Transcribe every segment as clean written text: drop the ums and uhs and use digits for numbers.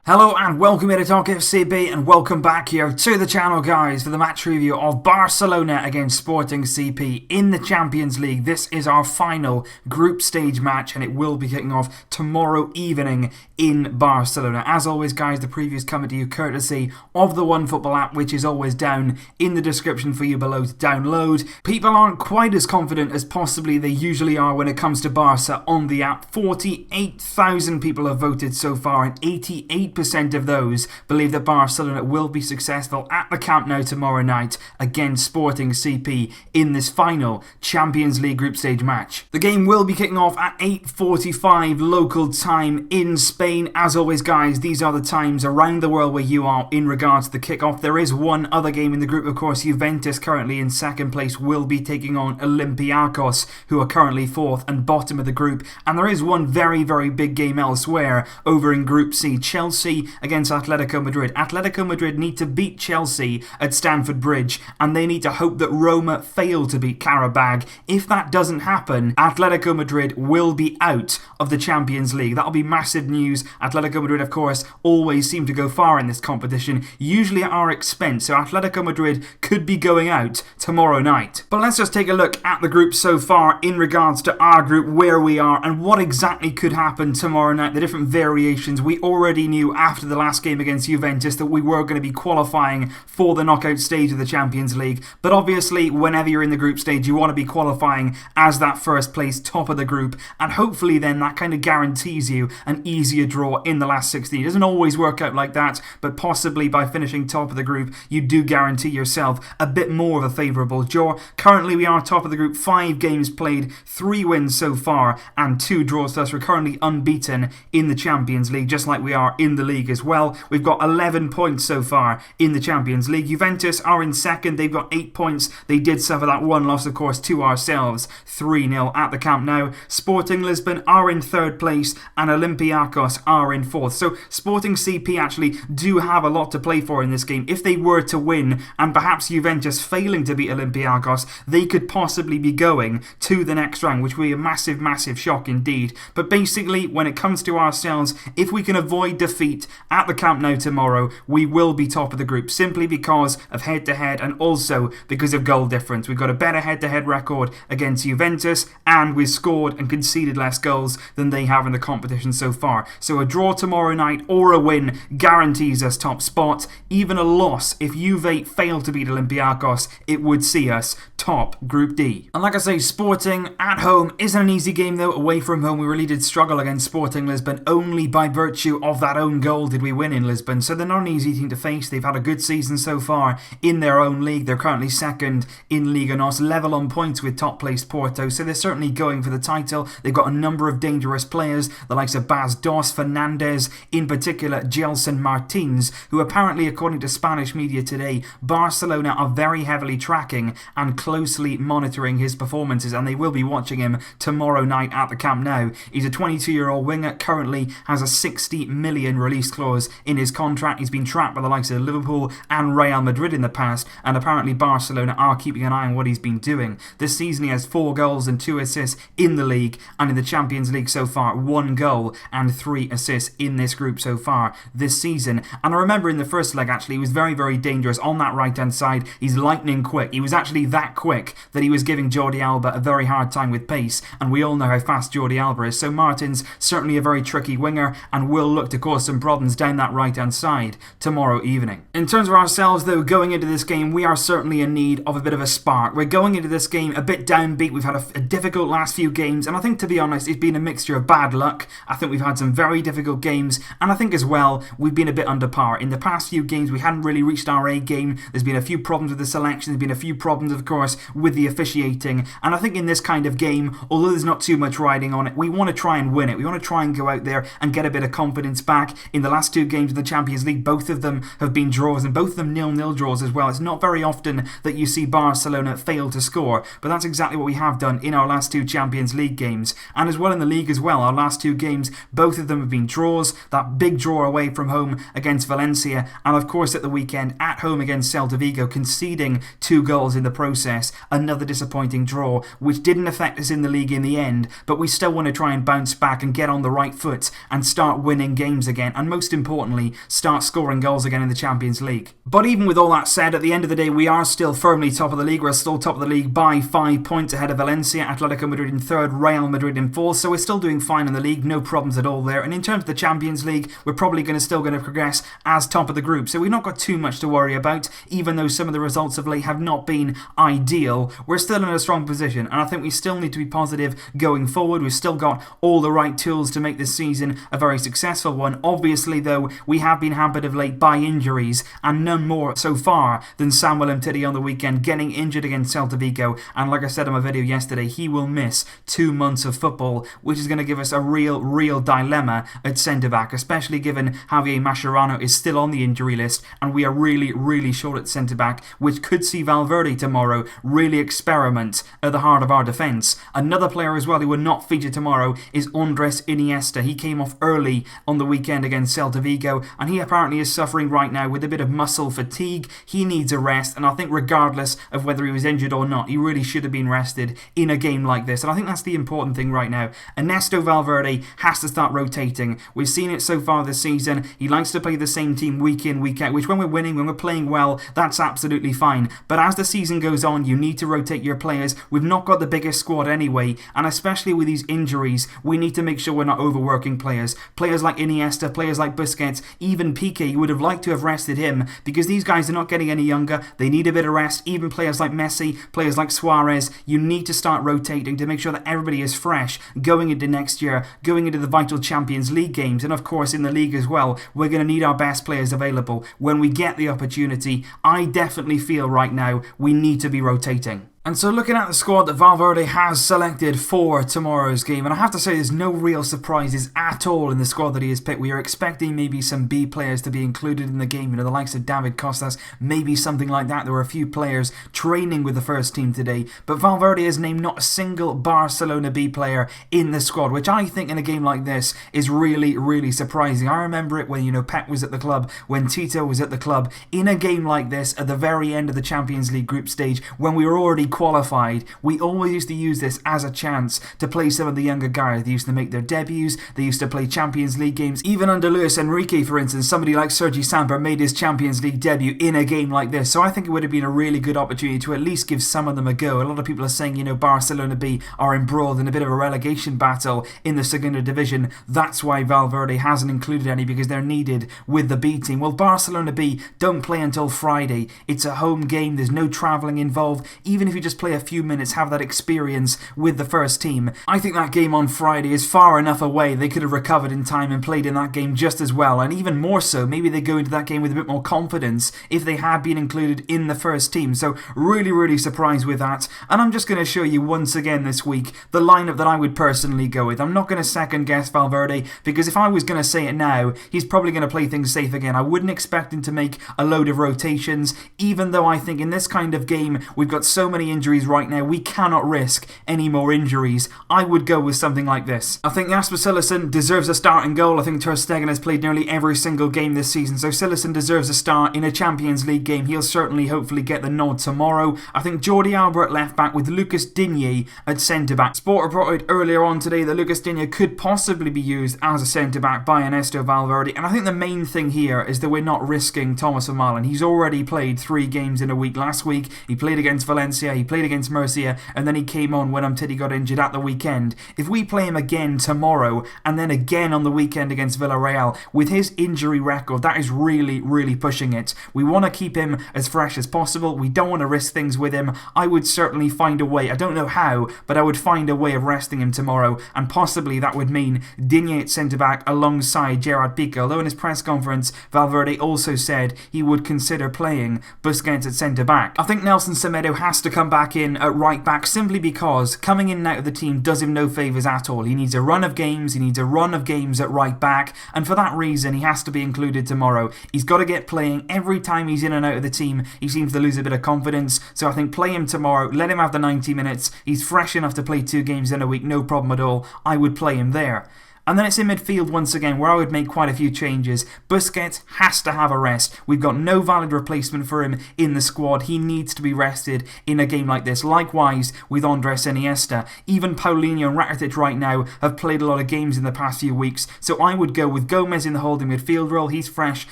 Hello and welcome here to Talk FCB and welcome back here to the channel, guys, for the match review of Barcelona against Sporting CP in the Champions League. This is our final group stage match and it will be kicking off tomorrow evening in Barcelona. As always, guys, the preview is coming to you courtesy of the OneFootball app, which is always down in the description for you below to download. People aren't quite as confident as possibly they usually are when it comes to Barca on the app. 48,000 people have voted so far and 88% of those believe that Barcelona will be successful at the Camp Nou tomorrow night against Sporting CP in this final Champions League group stage match. The game will be kicking off at 8:45 local time in Spain. As always, guys, these are the times around the world where you are in regards to the kickoff. There is one other game in the group, of course. Juventus, currently in second place, will be taking on Olympiacos, who are currently fourth and bottom of the group. And there is one very, very big game elsewhere over in Group C. Chelsea against Atletico Madrid. Atletico Madrid need to beat Chelsea at Stamford Bridge and they need to hope that Roma fail to beat Qarabag. If that doesn't happen, Atletico Madrid will be out of the Champions League. That'll be massive news. Atletico Madrid, of course, always seem to go far in this competition, usually at our expense, so Atletico Madrid could be going out tomorrow night. But let's just take a look at the group so far in regards to our group, where we are and what exactly could happen tomorrow night, the different variations. We already knew after the last game against Juventus that we were going to be qualifying for the knockout stage of the Champions League, but obviously whenever you're in the group stage you want to be qualifying as that first place top of the group, and hopefully then that kind of guarantees you an easier draw in the last 16. It doesn't always work out like that, but possibly by finishing top of the group you do guarantee yourself a bit more of a favourable draw. Currently we are top of the group, 5 games played, 3 wins so far and 2 draws, thus we're currently unbeaten in the Champions League, just like we are in the league as well. We've got 11 points so far in the Champions League. Juventus are in second, they've got 8 points. They did suffer that one loss, of course, to ourselves, 3-0 at the Camp Nou. Sporting Lisbon are in third place and Olympiacos are in fourth. So Sporting CP actually do have a lot to play for in this game. If they were to win and perhaps Juventus failing to beat Olympiacos, they could possibly be going to the next round, which would be a massive, massive shock indeed. But basically, when it comes to ourselves, if we can avoid defeat at the Camp Nou tomorrow, we will be top of the group simply because of head-to-head and also because of goal difference. We've got a better head-to-head record against Juventus and we've scored and conceded less goals than they have in the competition so far. So a draw tomorrow night or a win guarantees us top spot. Even a loss, if Juve fail to beat Olympiacos, it would see us top Group D. And like I say, Sporting at home isn't an easy game though. Away from home we really did struggle against Sporting Lisbon. Only by virtue of that own goal did we win in Lisbon, so they're not an easy team to face. They've had a good season so far in their own league. They're currently second in Liga NOS, level on points with top placed Porto, so they're certainly going for the title. They've got a number of dangerous players, the likes of Bas Dos, Fernandez, in particular Gelson Martins, who apparently, according to Spanish media today, Barcelona are very heavily tracking and closely monitoring his performances, and they will be watching him tomorrow night at the Camp Nou. He's a 22-year-old winger, currently has a 60 million release clause in his contract. He's been tracked by the likes of Liverpool and Real Madrid in the past, and apparently Barcelona are keeping an eye on what he's been doing. This season he has 4 goals and 2 assists in the league, and in the Champions League so far 1 goal and 3 assists in this group so far this season. And I remember in the first leg actually he was very, very dangerous on that right hand side. He's lightning quick. He was actually that quick that he was giving Jordi Alba a very hard time with pace, and we all know how fast Jordi Alba is. So Martins certainly a very tricky winger and will look to cause some problems down that right hand side tomorrow evening. In terms of ourselves though, going into this game we are certainly in need of a bit of a spark. We're going into this game a bit downbeat. We've had a difficult last few games, and I think, to be honest, it's been a mixture of bad luck. I think we've had some very difficult games, and I think as well we've been a bit under par. In the past few games we hadn't really reached our A game. There's been a few problems with the selection, there's been a few problems of course with the officiating, and I think in this kind of game, although there's not too much riding on it, we want to try and win it. We want to try and go out there and get a bit of confidence back. In the last 2 games of the Champions League, both of them have been draws, and both of them 0-0 draws as well. It's not very often that you see Barcelona fail to score, but that's exactly what we have done in our last 2 Champions League games, and as well in the league as well. Our last 2 games, both of them have been draws. That big draw away from home against Valencia, and of course at the weekend at home against Celta Vigo, conceding 2 goals in the process. Another disappointing draw, which didn't affect us in the league in the end, but we still want to try and bounce back and get on the right foot and start winning games again and most importantly, start scoring goals again in the Champions League. But even with all that said, at the end of the day, we are still firmly top of the league. We're still top of the league by 5 points ahead of Valencia, Atletico Madrid in 3rd, Real Madrid in 4th, so we're still doing fine in the league, no problems at all there. And in terms of the Champions League, we're probably still going to progress as top of the group, so we've not got too much to worry about. Even though some of the results of late have not been ideal, we're still in a strong position, and I think we still need to be positive going forward. We've still got all the right tools to make this season a very successful one. Obviously though, we have been hampered of late by injuries, and none more so far than Samuel Umtiti on the weekend getting injured against Celta Vigo, and like I said in my video yesterday, he will miss 2 months of football, which is going to give us a real dilemma at centre-back, especially given Javier Mascherano is still on the injury list, and we are really short at centre-back, which could see Valverde tomorrow really experiment at the heart of our defence. Another player as well who will not feature tomorrow is Andres Iniesta. He came off early on the weekend against Celta Vigo, and he apparently is suffering right now with a bit of muscle fatigue. He needs a rest, and I think regardless of whether he was injured or not, he really should have been rested in a game like this, and I think that's the important thing right now. Ernesto Valverde has to start rotating. We've seen it so far this season. He likes to play the same team week in, week out, which when we're winning, when we're playing well, that's absolutely fine. But as the season goes on, you need to rotate your players. We've not got the biggest squad anyway, and especially with these injuries, we need to make sure we're not overworking players. Players like Iniesta, players like Busquets, even Piqué, you would have liked to have rested him, because these guys are not getting any younger. They need a bit of rest. Even players like Messi, players like Suarez, you need to start rotating to make sure that everybody is fresh going into next year, going into the vital Champions League games, and of course in the league as well. We're going to need our best players available when we get the opportunity. I definitely feel right now we need to be rotating. And so looking at the squad that Valverde has selected for tomorrow's game, and I have to say there's no real surprises at all in the squad that he has picked. We are expecting maybe some B players to be included in the game, you know, the likes of David Costas, maybe something like that. There were a few players training with the first team today, but Valverde has named not a single Barcelona B player in the squad, which I think in a game like this is really surprising. I remember it when, you know, Pep was at the club, when Tito was at the club, in a game like this at the very end of the Champions League group stage, when we were already qualified, we always used to use this as a chance to play some of the younger guys. They used to make their debuts, they used to play Champions League games. Even under Luis Enrique, for instance, somebody like Sergi Samper made his Champions League debut in a game like this. So I think it would have been a really good opportunity to at least give some of them a go. A lot of people are saying, you know, Barcelona B are embroiled in a bit of a relegation battle in the Segunda Division. That's why Valverde hasn't included any, because they're needed with the B team. Well, Barcelona B don't play until Friday. It's a home game, there's no travelling involved. Even if you just play a few minutes, have that experience with the first team, I think that game on Friday is far enough away. They could have recovered in time and played in that game just as well, and even more so, maybe they go into that game with a bit more confidence if they had been included in the first team. So really surprised with that, and I'm just going to show you once again this week the lineup that I would personally go with. I'm not going to second guess Valverde, because if I was going to say it now, he's probably going to play things safe again. I wouldn't expect him to make a load of rotations, even though I think in this kind of game we've got so many injuries right now, we cannot risk any more injuries. I would go with something like this. I think Jasper Cillessen deserves a starting goal. I think Ter Stegen has played nearly every single game this season, so Cillessen deserves a start in a Champions League game. He'll certainly hopefully get the nod tomorrow. I think Jordi Alba at left back with Lucas Digne at centre back. Sport reported earlier on today that Lucas Digne could possibly be used as a centre back by Ernesto Valverde, and I think the main thing here is that we're not risking Thomas Vermaelen. He's already played 3 games in a week. Last week he played against Valencia, he played against Murcia, and then he came on when Umtiti got injured at the weekend. If we play him again tomorrow and then again on the weekend against Villarreal, with his injury record, that is really pushing it. We want to keep him as fresh as possible. We don't want to risk things with him. I would certainly find a way, I don't know how, but I would find a way of resting him tomorrow, and possibly that would mean Digne at centre-back alongside Gerard Piqué, although in his press conference Valverde also said he would consider playing Busquets at centre-back. I think Nelson Semedo has to come back in at right-back, simply because coming in and out of the team does him no favours at all. He needs a run of games, at right-back, and for that reason he has to be included tomorrow. He's got to get playing. Every time he's in and out of the team, he seems to lose a bit of confidence, so I think play him tomorrow, let him have the 90 minutes. He's fresh enough to play 2 games in a week, no problem at all. I would play him there. And then it's in midfield once again where I would make quite a few changes. Busquets has to have a rest. We've got no valid replacement for him in the squad. He needs to be rested in a game like this. Likewise with Andres Iniesta. Even Paulinho and Rakitic right now have played a lot of games in the past few weeks. So I would go with Gomez in the holding midfield role. He's fresh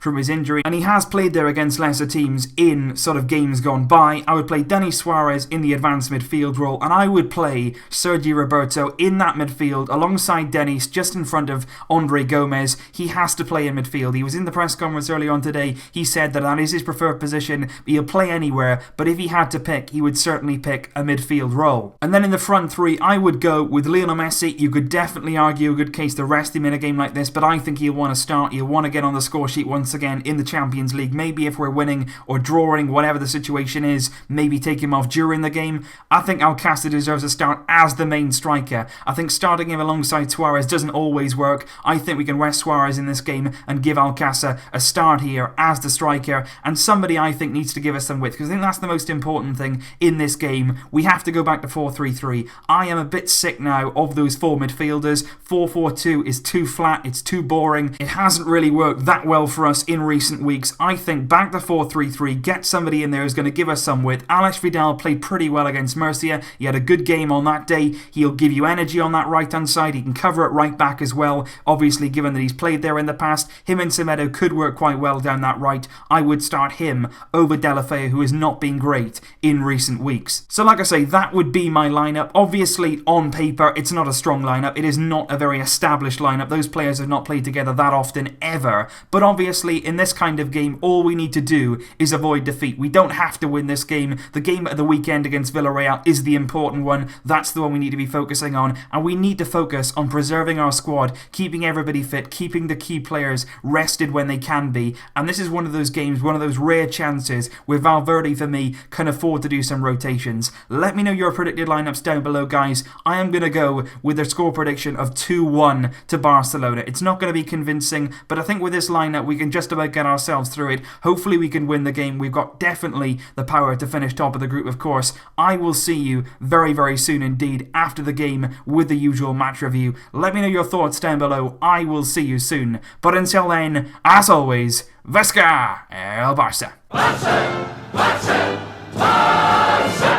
from his injury and he has played there against lesser teams in sort of games gone by. I would play Denis Suarez in the advanced midfield role and I would play Sergi Roberto in that midfield alongside Denis just in front of Andre Gomez. He has to play in midfield. He was in the press conference early on today. He said that is his preferred position. He'll play anywhere, but if he had to pick, he would certainly pick a midfield role. And then in the front three, I would go with Lionel Messi. You could definitely argue a good case to rest him in a game like this, but I think he'll want to start. He'll want to get on the score sheet once again in the Champions League. Maybe if we're winning or drawing, whatever the situation is, maybe take him off during the game. I think Alcácer deserves a start as the main striker. I think starting him alongside Suarez doesn't always work. I think we can rest Suarez in this game and give Alcácer a start here as the striker, and somebody I think needs to give us some width, because I think that's the most important thing in this game. We have to go back to 4-3-3. I am a bit sick now of those four midfielders. 4-4-2 is too flat, it's too boring. It hasn't really worked that well for us in recent weeks. I think back to 4-3-3, get somebody in there who's going to give us some width. Alex Vidal played pretty well against Murcia. He had a good game on that day. He'll give you energy on that right hand side. He can cover it right back as well, obviously given that he's played there in the past. Him and Semedo could work quite well down that right. I would start him over Deulofeu, who has not been great in recent weeks. So like I say, that would be my lineup. Obviously on paper it's not a strong lineup. It is not a very established lineup. Those players have not played together that often ever, but obviously in this kind of game all we need to do is avoid defeat. We don't have to win this game. The game at the weekend against Villarreal is the important one. That's the one we need to be focusing on, and we need to focus on preserving our squad, keeping everybody fit, keeping the key players rested when they can be. And this is one of those games, one of those rare chances where Valverde for me can afford to do some rotations. Let me know your predicted lineups down below, guys. I am going to go with a score prediction of 2-1 to Barcelona. It's not going to be convincing, but I think with this lineup we can just about get ourselves through it. Hopefully we can win the game. We've got definitely the power to finish top of the group, of course. I will see you very, very soon indeed after the game with the usual match review. Let me know your thoughts down below. I will see you soon. But until then, as always, Vesca el Barça. Barça! Barça! Barça!